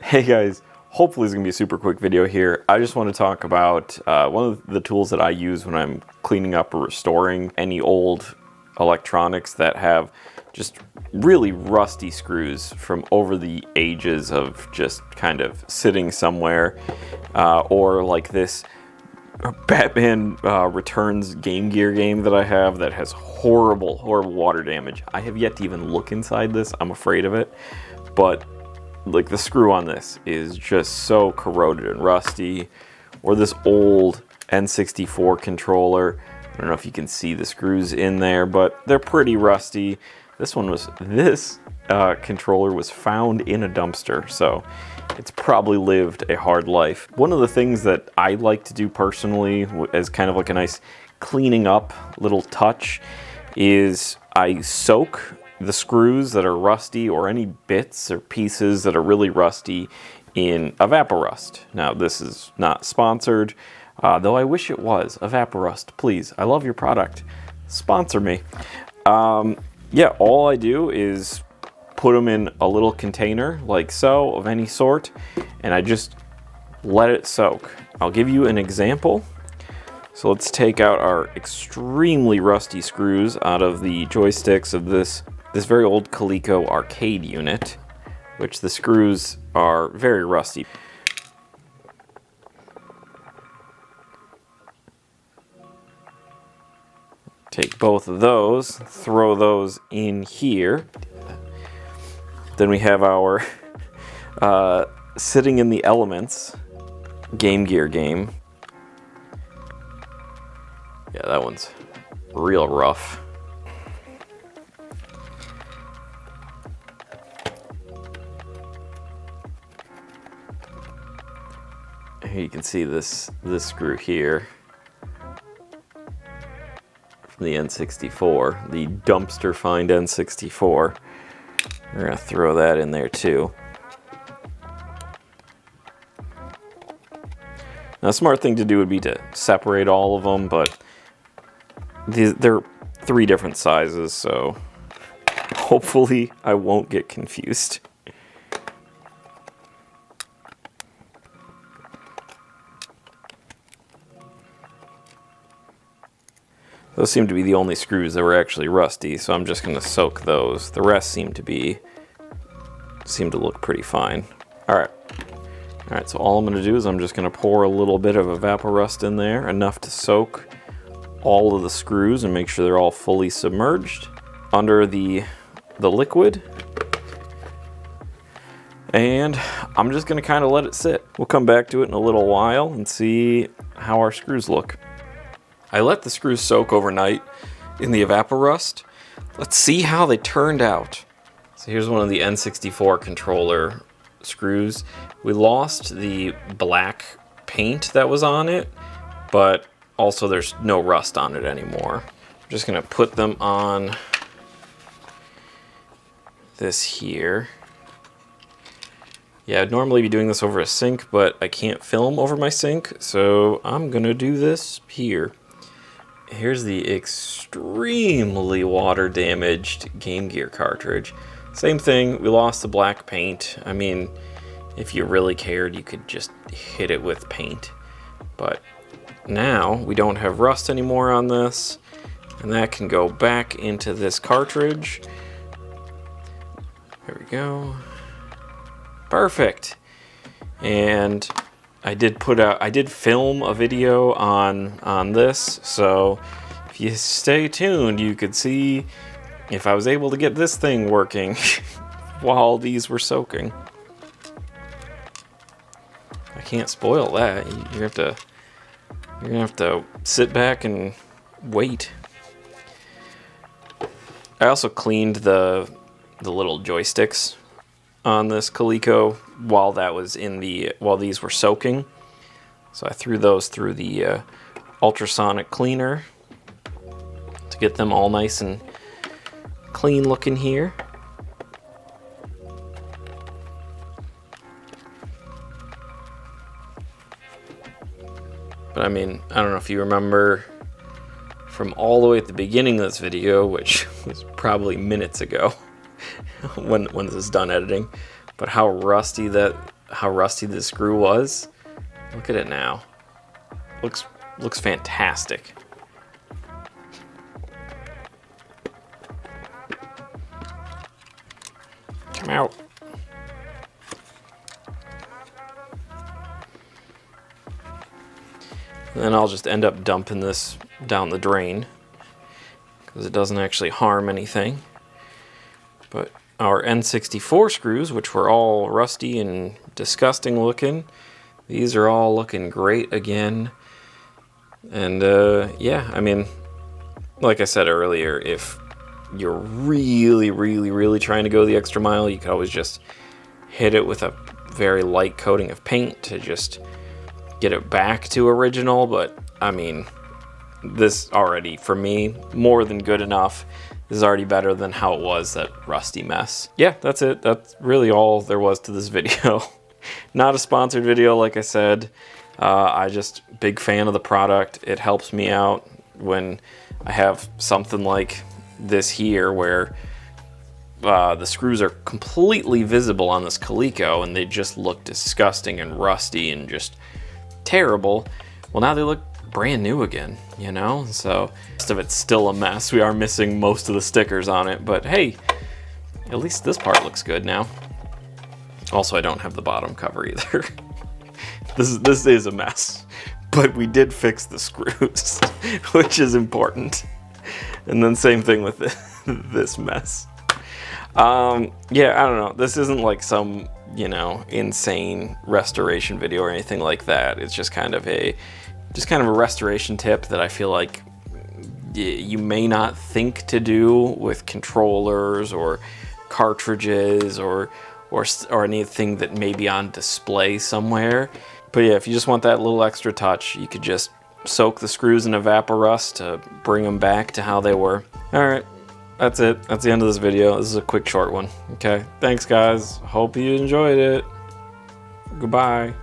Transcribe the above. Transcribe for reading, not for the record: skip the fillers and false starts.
Hey guys, hopefully it's going to be a super quick video here. I just want to talk about one of the tools that I use when I'm cleaning up or restoring any old electronics that have just really rusty screws from over the ages of just kind of sitting somewhere, or like this Pac-Man Returns Game Gear game that I have that has horrible water damage. I have yet to even look inside this. I'm afraid of it, but like the screw on this is just so corroded and rusty. Or this old N64 controller. I don't know if you can see the screws in there, but they're pretty rusty. This controller was found in a dumpster, so it's probably lived a hard life. One of the things that I like to do personally as kind of like a nice cleaning up little touch is I soak the screws that are rusty or any bits or pieces that are really rusty in Evapo-Rust. Now, this is not sponsored, though I wish it was. Evapo-Rust, please. I love your product. Sponsor me. Yeah, all I do is put them in a little container like so of any sort, and I just let it soak. I'll give you an example. So let's take out our extremely rusty screws out of the joysticks of this very old Coleco arcade unit, which the screws are very rusty. Take both of those, throw those in here. Then we have our Sitting in the Elements Game Gear game. Yeah, that one's real rough. Here you can see this screw here from the N64, the dumpster find N64. We're gonna throw that in there too. Now, a smart thing to do would be to separate all of them, but they're 3 different sizes, so hopefully I won't get confused. Those seem to be the only screws that were actually rusty, so I'm just going to soak those. The rest seem to look pretty fine. Alright, so all I'm going to do is I'm just going to pour a little bit of Evapo-Rust in there, enough to soak all of the screws and make sure they're all fully submerged under the liquid. And I'm just going to kind of let it sit. We'll come back to it in a little while and see how our screws look. I let the screws soak overnight in the Evapo-Rust. Let's see how they turned out. So here's one of the N64 controller screws. We lost the black paint that was on it, but also there's no rust on it anymore. I'm just gonna put them on this here. Yeah, I'd normally be doing this over a sink, but I can't film over my sink, so I'm gonna do this here. Here's the extremely water damaged Game Gear cartridge. Same thing, we lost the black paint. I mean, if you really cared, you could just hit it with paint. But now we don't have rust anymore on this, and that can go back into this cartridge. There we go. Perfect. And I did film a video on this, so if you stay tuned, you could see if I was able to get this thing working while these were soaking. I can't spoil that. You're gonna have to sit back and wait. I also cleaned the little joysticks on this Coleco while these were soaking. So I threw those through the ultrasonic cleaner to get them all nice and clean looking here. But I mean, I don't know if you remember from all the way at the beginning of this video, which was probably minutes ago, when this is done editing, but how rusty that how rusty this screw was. Look at it now. Looks fantastic. Come out. And then I'll just end up dumping this down the drain because it doesn't actually harm anything. But our N64 screws, which were all rusty and disgusting looking, these are all looking great again. And yeah, I mean, like I said earlier, if you're really trying to go the extra mile, you could always just hit it with a very light coating of paint to just get it back to original. But I mean, this already, for me, more than good enough. This is already better than how it was, that rusty mess. Yeah, that's it. That's really all there was to this video. Not a sponsored video, like I said. I just big fan of the product. It helps me out when I have something like this here where the screws are completely visible on this Coleco and they just look disgusting and rusty and just terrible. Well, now they look brand new again, you know? So the rest of it's still a mess. We are missing most of the stickers on it, but hey, at least this part looks good now. Also, I don't have the bottom cover either. This is a mess, but we did fix the screws, which is important. And then same thing with this mess. Yeah, I don't know. This isn't like some, you know, insane restoration video or anything like that. It's just kind of a restoration tip that I feel like you may not think to do with controllers or cartridges or anything that may be on display somewhere. But yeah, if you just want that little extra touch, you could just soak the screws in Evapo-Rust to bring them back to how they were. All right, that's it. That's the end of this video. This is a quick, short one. Okay, thanks guys. Hope you enjoyed it. Goodbye.